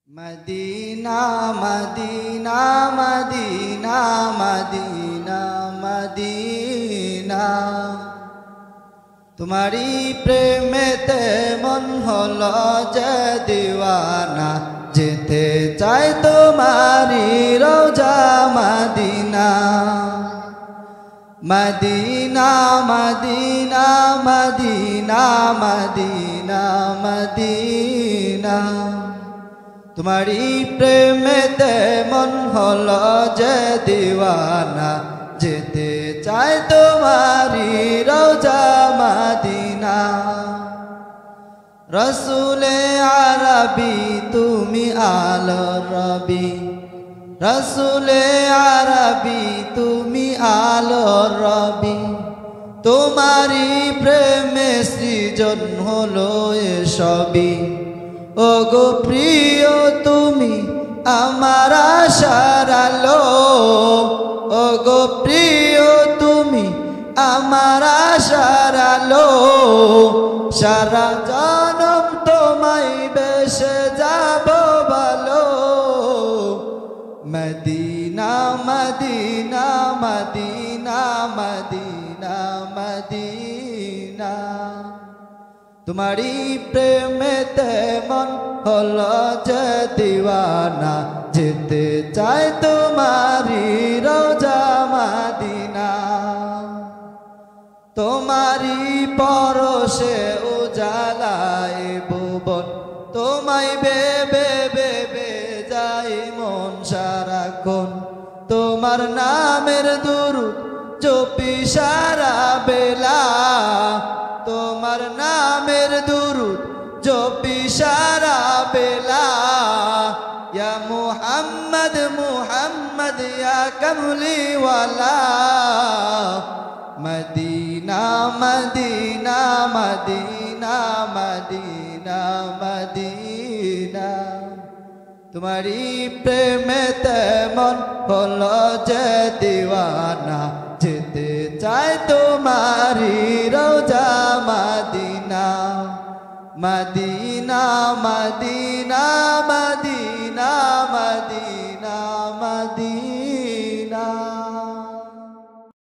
Medina Medina Medina Medina Medina তোমারি প্রেমেতে মন হলো যে দিওয়ানা যেতে চাই তোমারি রওজা Medina Medina Medina Medina Medina Medina तुम्हारी प्रेमेते मन हलो जे दीवाना जेते चाय तुम्हारी रौजा मदीना रसूले आरबी तुमी आलो रबी रसूले आरबी तुमी आलो रबी तुम्हारी प्रेमे सृजन हलो ए सबी ओगो प्रिय तुमी आमार आशार आलो ओगो प्रिय तुमी आमार आशार आलो सारा जन्म तोमाय बेशे जाबो भालो Medina Medina Medina Medina Medina तुम्हारी प्रेमेते मन हलो जे दीवाना जेते चाय तुम्हारी रौजा मदीना तुम्हारी परशे उजालाय भुवन तुम्हाय बेबे बेबे जाय मन साराक्षण तुम्हार नामेर दुरूद जपी सारा बेला तुम्हार नामेर दुरूद जपी सारा बेला या मुहम्मद मुहम्मद या कमली वाला Medina Medina Medina Medina Medina तुम्हारी प्रेमेते मन हलो जे दीवाना जेते चाय तुम्हारी रौजा Medina Medina Medina Medina Medina